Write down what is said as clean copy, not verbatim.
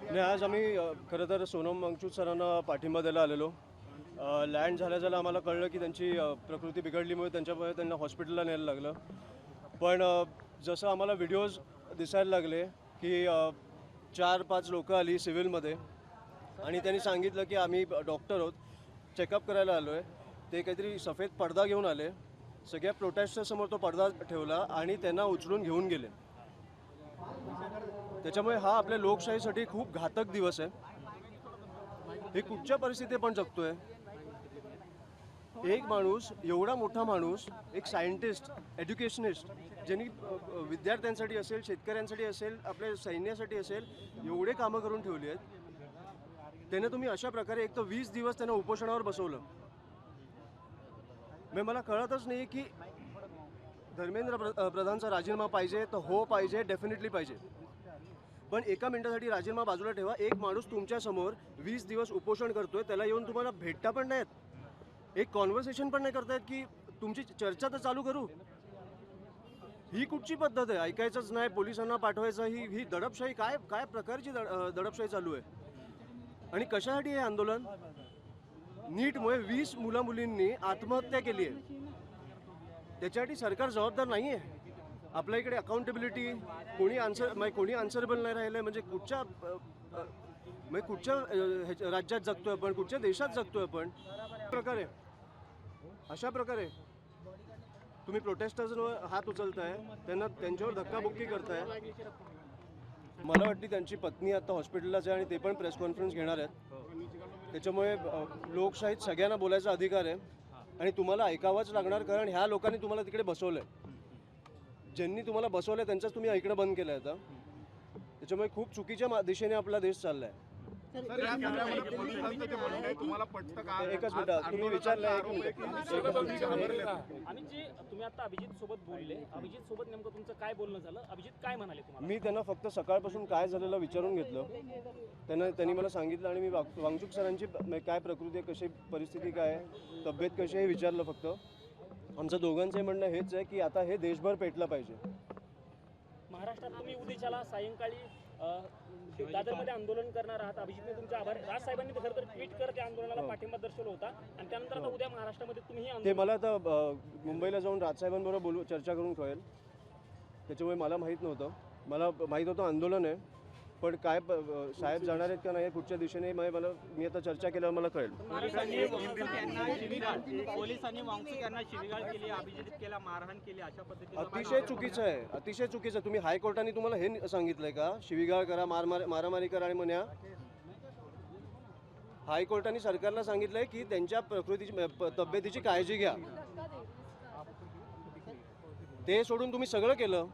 नाही, आज आम्ही खरं तर सोनम वांगचूक सरांना पाठिंबा द्यायला आलेलो. लँड झाल्या आम्हाला कळलं की त्यांची प्रकृती बिघडलीमुळे त्यांच्यामुळे त्यांना हॉस्पिटलला न्यायला लागलं. पण जसं आम्हाला व्हिडिओज दिसायला लागले की 4-5 लोकं आली सिव्हिलमध्ये आणि त्यांनी सांगितलं की आम्ही डॉक्टर आहोत, चेकअप करायला आलो आहे. ते काहीतरी सफेद पडदा घेऊन आले, सगळ्या प्रोटेस्टरसमोर तो पडदा ठेवला आणि त्यांना उचलून घेऊन गेले. त्याच्यामुळे हा आपल्या लोकशाहीसाठी खूप घातक दिवस आहे. हे कुठच्या परिस्थितीत पण जगतोय. एक माणूस, एवढा मोठा माणूस, एक सायंटिस्ट, एज्युकेशनिस्ट, ज्यांनी विद्यार्थ्यांसाठी असेल, शेतकऱ्यांसाठी असेल, आपल्या सैन्यासाठी असेल, एवढे कामं करून ठेवली आहेत. त्याने तुम्ही अशा प्रकारे एक तर 20 दिवस त्यांना उपोषणावर बसवलं. मला कळतच नाही की धर्मेंद्र प्रधानचा राजीनामा पाहिजे तर हो पाहिजे, डेफिनेटली पाहिजे. पण एका मिनिटासाठी राजीनामा बाजूला ठेवा. एक माणूस तुमच्यासमोर 20 दिवस उपोषण करतोय, त्याला येऊन तुम्हाला भेटता पण नाहीत, एक कॉन्व्हर्सेशन पण नाही करतायत की तुमची चर्चा तर चालू करू. ही कुठची पद्धत आहे? ऐकायचंच नाही, पोलिसांना पाठवायचं. ही दडपशाही काय काय प्रकारची दडपशाही चालू आहे? आणि कशासाठी हे आंदोलन? नीटमुळे 20 मुला-मुलींनी आत्महत्या केली आहे. त्याच्यासाठी सरकार जबाबदार नाही आहे. आपल्या इकडे अकाउंटेबिलिटी कोणी आन्सरेबल नाही राहिलं आहे. म्हणजे कुठच्या राज्यात जगतोय आपण, कुठच्या देशात जगतोय आपण? अशा प्रकारे तुम्ही प्रोटेस्टर्सवर हात उचलताय, त्यांच्यावर धक्काबुक्की करताय. मला वाटते त्यांची पत्नी आता हॉस्पिटललाच आहे आणि ते पण प्रेस कॉन्फरन्स घेणार आहेत. त्याच्यामुळे लोकशाहीत सगळ्यांना बोलायचा अधिकार आहे आणि तुम्हाला ऐकावंच लागणार, कारण ह्या लोकांनी तुम्हाला तिकडे बसवलं आहे. ज्यांनी तुम्हाला बसवलं आहे त्यांचंच तुम्ही ऐकणं बंद केलं आहे आता. त्याच्यामुळे खूप चुकीच्या दिशेने आपला देश चालला आहे. एकच मिनिट, तुम्ही विचारलं. अमितजी, तुम्ही आता अभिजित सोबत बोलले. अभिजित सोबत नेमकं तुमचं काय बोलणं झालं? अभिजित काय म्हणाले तुम्हाला? मी त्यांना फक्त सकाळपासून काय झालेलं विचारून घेतलं. त्यांनी मला सांगितलं आणि मी वांगचूक सरांची काय प्रकृती आहे, कशी परिस्थिती काय आहे, तब्येत कशी आहे हे विचारलं फक्त. आमचं दोघांचंही म्हणणं हेच आहे की आता हे देशभर पेटलं पाहिजे. महाराष्ट्रात तुम्ही उद्याच्याला सायंकाळी दादरमध्ये आंदोलन करणार आहात. अभिजितने तुमचे आभार. राजसाहेबांनी खरं तर ट्विट करत या आंदोलनाला पाठिंबा दर्शवला होता आणि त्यानंतर आता उद्या महाराष्ट्रामध्ये तुम्ही ते मला आता मुंबईला जाऊन राजसाहेबांबरोबर चर्चा करून कळेल. त्याच्यामुळे मला माहीत नव्हतं. मला माहीत होतं आंदोलन आहे, पण काय साहेब जाणार आहेत का नाही कुठच्या दिशेने मी आता चर्चा केल्यावर मला कळेल. पोलिसांनी वांगचूक यांना शिवीगाळ केली, अभिजित केला, मारहाण केली, अशा पद्धतीने अतिशय चुकीचं आहे, अतिशय चुकीचं. तुम्ही हायकोर्टाने तुम्हाला हे सांगितलंय का शिवीगाळ करा, मारामारी करा आणि म्हणा? हायकोर्टाने सरकारला सांगितलंय की त्यांच्या तब्येतीची काळजी घ्या. ते सोडून तुम्ही सगळं केलं.